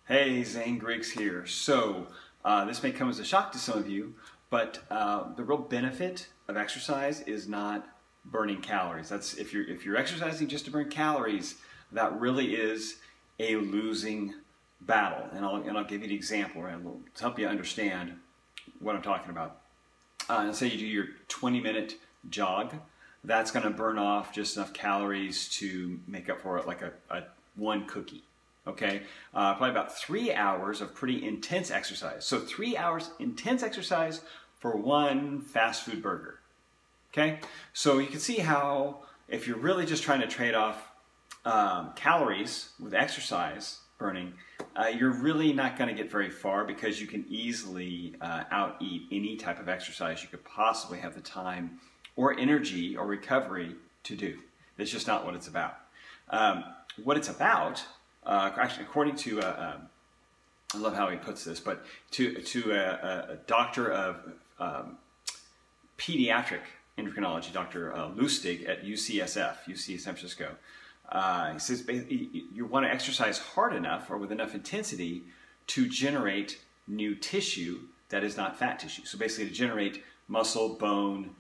Hey, Zane Griggs here. So, this may come as a shock to some of you, but the real benefit of exercise is not burning calories. That's if you're exercising just to burn calories, that really is a losing battle. And I'll give you an example, right? To help you understand what I'm talking about. Let's say you do your 20-minute jog. That's going to burn off just enough calories to make up for it, like a one cookie. Okay, probably about 3 hours of pretty intense exercise. So 3 hours intense exercise for one fast food burger. Okay, so you can see how if you're really just trying to trade off calories with exercise burning, you're really not going to get very far because you can easily out-eat any type of exercise you could possibly have the time or energy or recovery to do. That's just not what it's about. What it's about, actually, according to, I love how he puts this, but to a doctor of pediatric endocrinology, Dr. Lustig at UC San Francisco, he says you want to exercise hard enough or with enough intensity to generate new tissue that is not fat tissue. So basically to generate muscle, bone,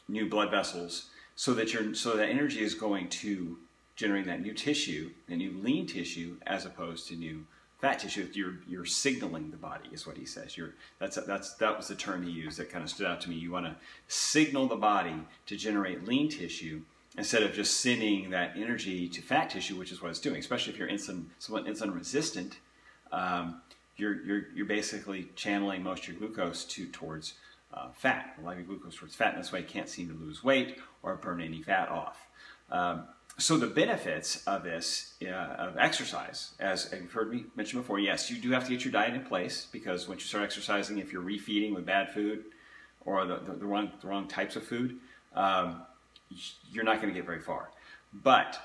new blood vessels, so that energy is going to generating that new tissue, the new lean tissue, as opposed to new fat tissue. You're signaling the body, is what he says. That was the term he used that kind of stood out to me. You want to signal the body to generate lean tissue instead of just sending that energy to fat tissue, which is what it's doing. Especially if you're somewhat insulin resistant, you're basically channeling most of your glucose towards fat, a lot of your glucose towards fat, and that's why you can't seem to lose weight or burn any fat off. So the benefits of this, of exercise, as you've heard me mention before, yes, you do have to get your diet in place, because once you start exercising, if you're refeeding with bad food or the wrong types of food, you're not going to get very far. But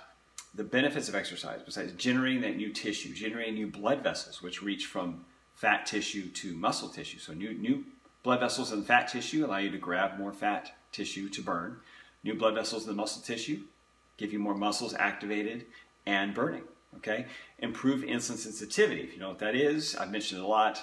the benefits of exercise, besides generating that new tissue, generating new blood vessels, which reach from fat tissue to muscle tissue. So new blood vessels in fat tissue allow you to grab more fat tissue to burn. New blood vessels in the muscle tissue give you more muscles activated and burning, okay? Improve insulin sensitivity. If you know what that is, I've mentioned it a lot.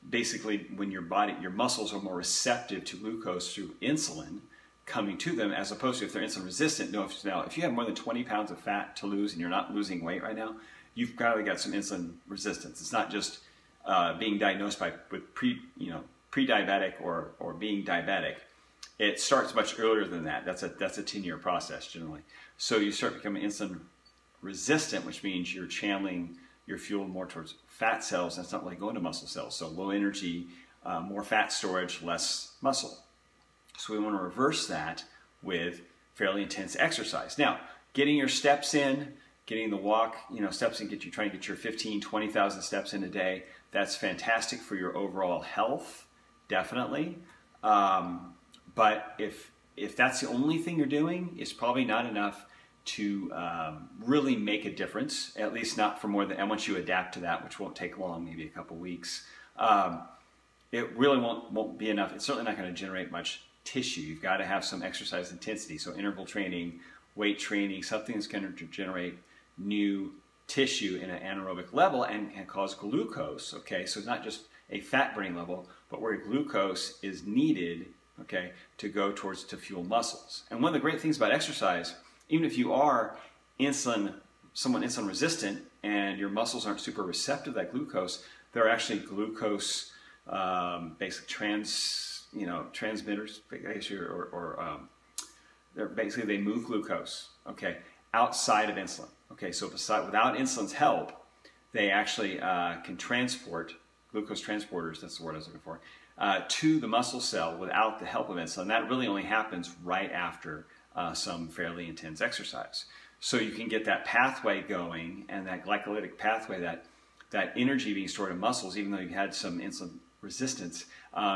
Basically, when your muscles are more receptive to glucose through insulin coming to them, as opposed to if they're insulin resistant. Now, if you have more than 20 pounds of fat to lose and you're not losing weight right now, you've probably got some insulin resistance. It's not just being diagnosed with pre-diabetic or being diabetic. It starts much earlier than that. That's a 10-year process generally. So you start becoming insulin resistant, which means you're channeling your fuel more towards fat cells, and it's not really going to muscle cells. So low energy, more fat storage, less muscle. So we want to reverse that with fairly intense exercise. Now, getting your steps in, getting the walk, steps in, trying to get your 15, 20,000 steps in a day. That's fantastic for your overall health, definitely. But if that's the only thing you're doing, it's probably not enough to really make a difference, at least not for more than, and once you adapt to that, which won't take long, maybe a couple weeks, it really won't be enough. It's certainly not going to generate much tissue. You've got to have some exercise intensity, so interval training, weight training, something that's going to generate new tissue in an anaerobic level and cause glucose, okay? So it's not just a fat burning level, but where glucose is needed, okay, to go towards to fuel muscles. And one of the great things about exercise, even if you are somewhat insulin resistant and your muscles aren't super receptive to that glucose, there are actually glucose basic transmitters, they're basically, they move glucose, okay, outside of insulin. Okay, so without insulin's help, they actually can transport glucose transporters, that's the word I was looking for, to the muscle cell without the help of insulin. That really only happens right after some fairly intense exercise. So you can get that pathway going, and that glycolytic pathway, that energy being stored in muscles, even though you had some insulin resistance,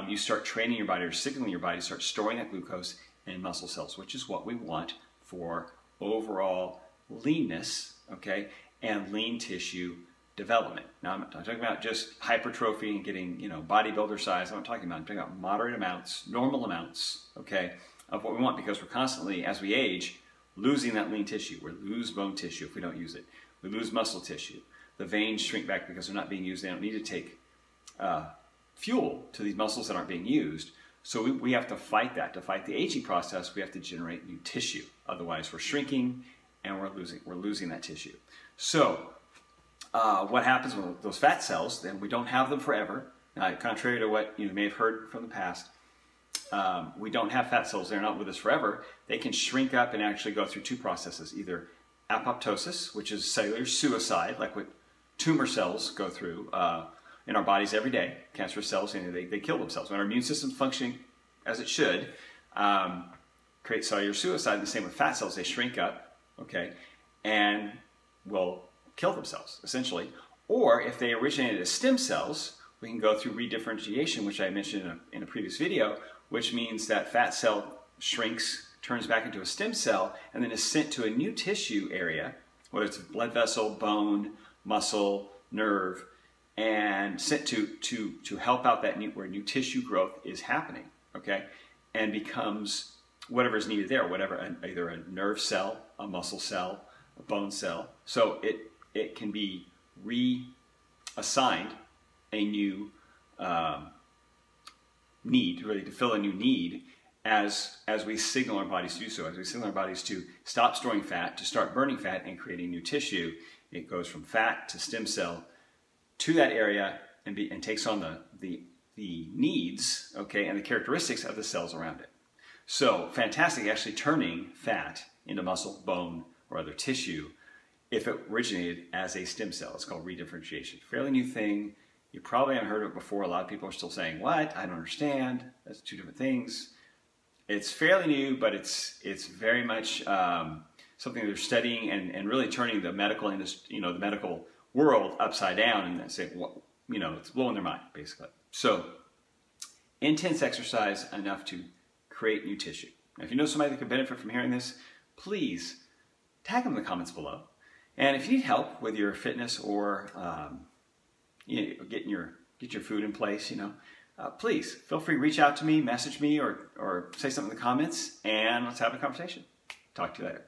you start training your body or signaling your body to start storing that glucose in muscle cells, which is what we want for overall leanness, okay, and lean tissue development. Now, I'm not talking about just hypertrophy and getting, bodybuilder size. I'm talking about moderate amounts, normal amounts, okay, of what we want, because we're constantly, as we age, losing that lean tissue. We lose bone tissue if we don't use it. We lose muscle tissue. the veins shrink back because they're not being used. They don't need to take fuel to these muscles that aren't being used. So we have to fight that. To fight the aging process, we have to generate new tissue. Otherwise, we're shrinking and we're losing that tissue. So what happens with those fat cells? Then we don't have them forever. Contrary to what you may have heard from the past, we don't have fat cells. They're not with us forever. They can shrink up and actually go through two processes: either apoptosis, which is cellular suicide, like what tumor cells go through in our bodies every day. Cancerous cells, they kill themselves. When our immune system's functioning as it should, create cellular suicide. The same with fat cells. They shrink up, okay, and will kill themselves, essentially. Or if they originated as stem cells, we can go through redifferentiation, which I mentioned in a previous video, which means that fat cell shrinks, turns back into a stem cell, and then is sent to a new tissue area, whether it's a blood vessel, bone, muscle, nerve, and sent to help out that where new tissue growth is happening, okay? And becomes whatever is needed there, either a nerve cell, a muscle cell, a bone cell. So it can be reassigned a new need, really to fill a new need as we signal our bodies to do so. As we signal our bodies to stop storing fat, to start burning fat and creating new tissue, it goes from fat to stem cell to that area and takes on the needs, okay, and the characteristics of the cells around it. So fantastic, actually turning fat into muscle, bone, or other tissue if it originated as a stem cell. It's called redifferentiation. Fairly new thing. You probably haven't heard of it before. A lot of people are still saying, what? I don't understand. That's two different things. It's fairly new, but it's very much something they're studying and really turning the medical industry, the medical world upside down and say, well, it's blowing their mind, basically. So intense exercise enough to create new tissue. Now, if you know somebody that could benefit from hearing this, please tag them in the comments below. And if you need help with your fitness or get your food in place, please feel free to reach out to me, message me, or say something in the comments, and let's have a conversation. Talk to you later.